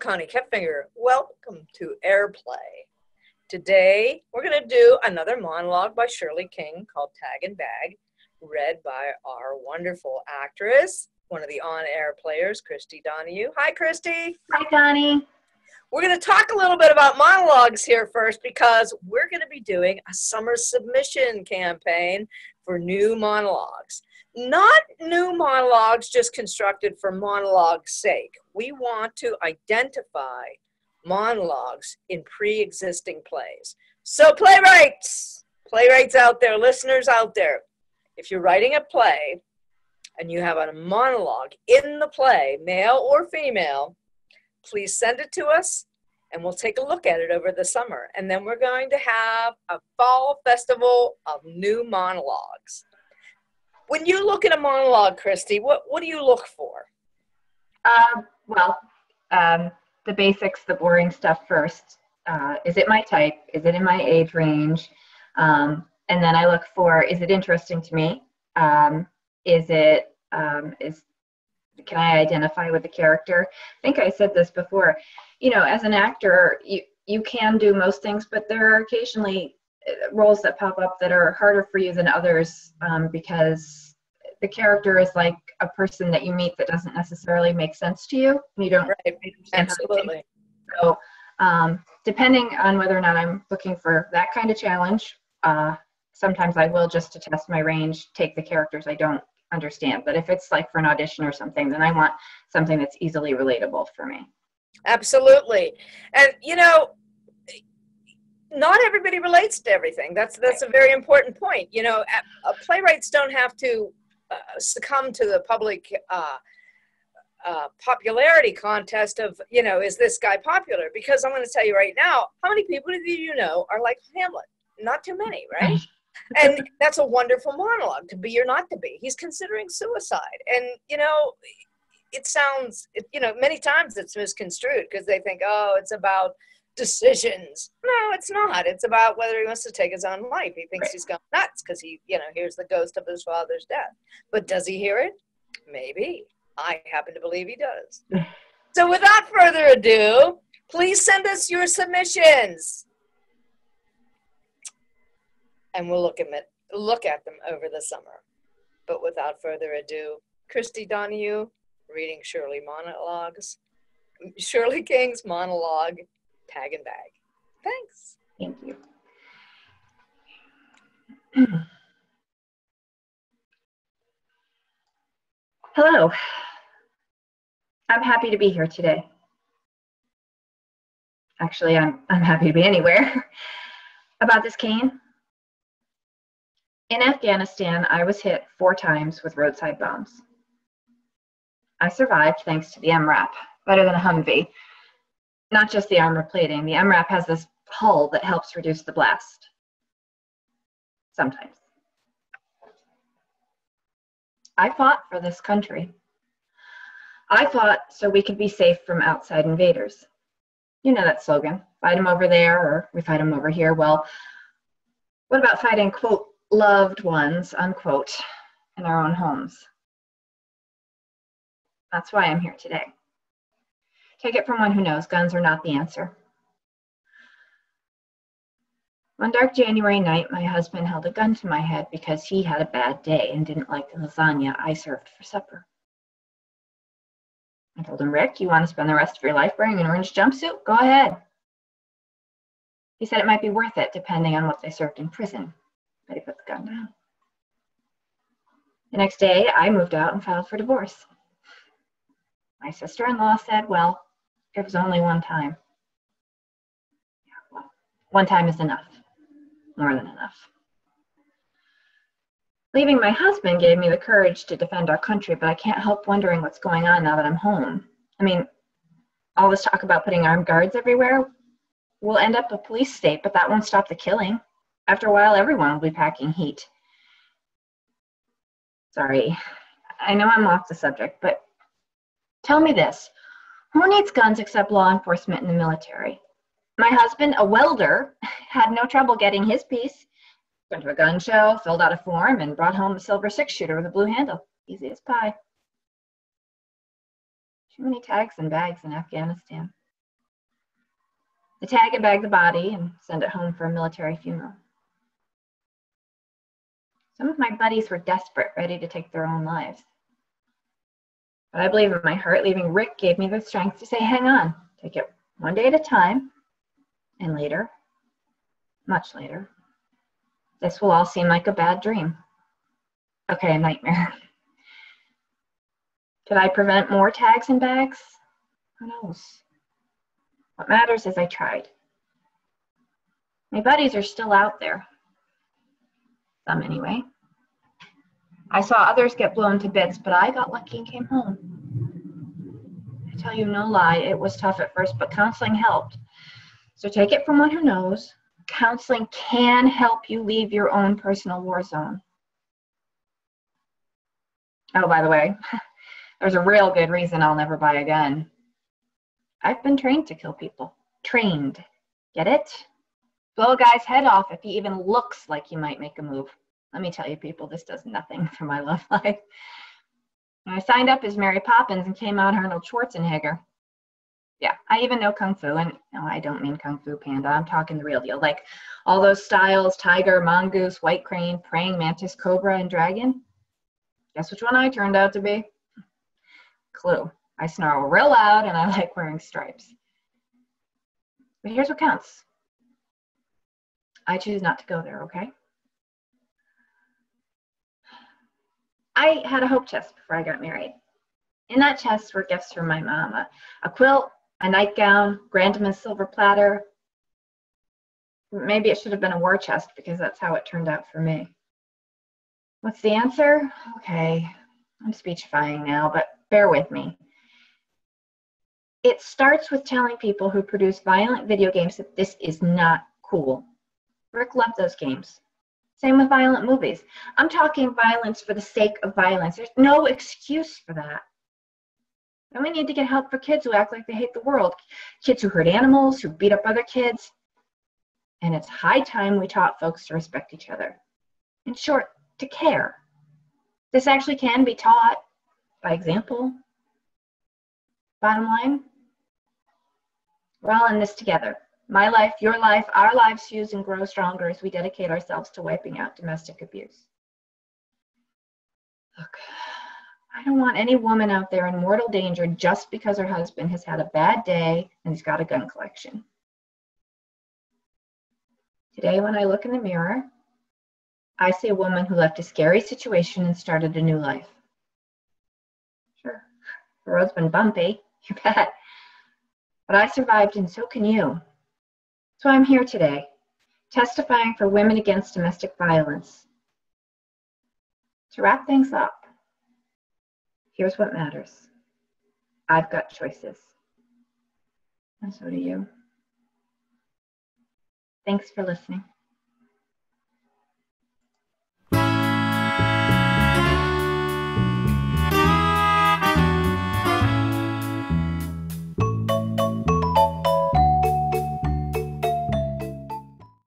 Coni Koepfinger. Welcome to AirPlay. Today, we're going to do another monologue by Shirley King called Tag and Bag, read by our wonderful actress, one of the on-air players, Christy Donahue. Hi, Christy. Hi, Connie. We're going to talk a little bit about monologues here first because we're going to be doing a summer submission campaign for new monologues. Not new monologues just constructed for monologue's sake. We want to identify monologues in pre-existing plays. So playwrights out there, listeners out there, if you're writing a play and you have a monologue in the play, male or female, please send it to us and we'll take a look at it over the summer. And then we're going to have a fall festival of new monologues. When you look at a monologue, Christy, what do you look for? The basics, the boring stuff first. Is it my type? Is it in my age range? And then I look for, is it interesting to me? Can I identify with the character? I think I said this before. You know, as an actor, you can do most things, but there are occasionally roles that pop up that are harder for you than others because the character is like a person that you meet that doesn't necessarily make sense to you. You don't right. Absolutely. So depending on whether or not I'm looking for that kind of challenge, sometimes I will, just to test my range, take the characters I don't understand. But if it's like for an audition or something, then I want something that's easily relatable for me. Absolutely. And you know, not everybody relates to everything. That's a very important point. You know, playwrights don't have to succumb to the public popularity contest of, you know, is this guy popular? Because I'm going to tell you right now, how many people do you know are like Hamlet? Not too many, right? And that's a wonderful monologue, to be or not to be. He's considering suicide. And, you know, it sounds, you know, many times it's misconstrued because they think, oh, it's about decisions. No, it's not. It's about whether he wants to take his own life. He thinks he's gone nuts because he, you know, hears the ghost of his father's death. But does he hear it? Maybe. I happen to believe he does. So without further ado, please send us your submissions. And we'll look at them over the summer. But without further ado, Christy Donahue reading Shirley King's monologue, Tag and Bag. Thanks. Thank you. Hello. I'm happy to be here today. Actually, I'm happy to be anywhere. About this cane. In Afghanistan, I was hit 4 times with roadside bombs. I survived thanks to the MRAP, better than a Humvee. Not just the armor plating. The MRAP has this hull that helps reduce the blast. Sometimes. I fought for this country. I fought so we could be safe from outside invaders. You know that slogan, fight them over there or we fight them over here. Well, what about fighting, quote, loved ones, unquote, in our own homes? That's why I'm here today. Take it from one who knows, guns are not the answer. One dark January night, my husband held a gun to my head because he had a bad day and didn't like the lasagna I served for supper. I told him, Rick, you want to spend the rest of your life wearing an orange jumpsuit? Go ahead. He said it might be worth it depending on what they served in prison, but he put the gun down. The next day, I moved out and filed for divorce. My sister-in-law said, well, it was only one time. Yeah, well, one time is enough, more than enough. Leaving my husband gave me the courage to defend our country, but I can't help wondering what's going on now that I'm home. I mean, all this talk about putting armed guards everywhere, we'll end up a police state, but that won't stop the killing. After a while, everyone will be packing heat. Sorry, I know I'm off the subject, but tell me this, who needs guns except law enforcement and the military? My husband, a welder, had no trouble getting his piece. Went to a gun show, filled out a form, and brought home a silver 6-shooter with a blue handle. Easy as pie. Too many tags and bags in Afghanistan. to tag and bag the body and send it home for a military funeral. Some of my buddies were desperate, ready to take their own lives. But I believe in my heart, leaving Rick gave me the strength to say, hang on, take it one day at a time, and later, much later, this will all seem like a bad dream. Okay, a nightmare. Could I prevent more tags and bags? Who knows? What matters is I tried. My buddies are still out there. Some anyway. I saw others get blown to bits, but I got lucky and came home. I tell you no lie, it was tough at first, but counseling helped. So take it from one who knows. Counseling can help you leave your own personal war zone. Oh, by the way, there's a real good reason I'll never buy a gun. I've been trained to kill people. Trained. Get it? Blow a guy's head off if he even looks like he might make a move. Let me tell you, people, this does nothing for my love life. And I signed up as Mary Poppins and came out Arnold Schwarzenegger. Yeah, I even know Kung Fu, and no, I don't mean Kung Fu Panda. I'm talking the real deal. Like all those styles, tiger, mongoose, white crane, praying mantis, cobra, and dragon. Guess which one I turned out to be? Clue. I snarl real loud, and I like wearing stripes. But here's what counts. I choose not to go there, okay? I had a hope chest before I got married. In that chest were gifts from my mom, a quilt, a nightgown, grandma's silver platter. Maybe it should have been a war chest because that's how it turned out for me. What's the answer? Okay, I'm speechifying now, but bear with me. It starts with telling people who produce violent video games that this is not cool. Rick loved those games. Same with violent movies. I'm talking violence for the sake of violence. There's no excuse for that. And we need to get help for kids who act like they hate the world. Kids who hurt animals, who beat up other kids. And it's high time we taught folks to respect each other. In short, to care. This actually can be taught by example. Bottom line, we're all in this together. My life, your life, our lives fuse and grow stronger as we dedicate ourselves to wiping out domestic abuse. Look, I don't want any woman out there in mortal danger just because her husband has had a bad day and he's got a gun collection. Today, when I look in the mirror, I see a woman who left a scary situation and started a new life. Sure, the road's been bumpy, you bet. But I survived and so can you. So I'm here today, testifying for women against domestic violence. To wrap things up, here's what matters. I've got choices. And so do you. Thanks for listening.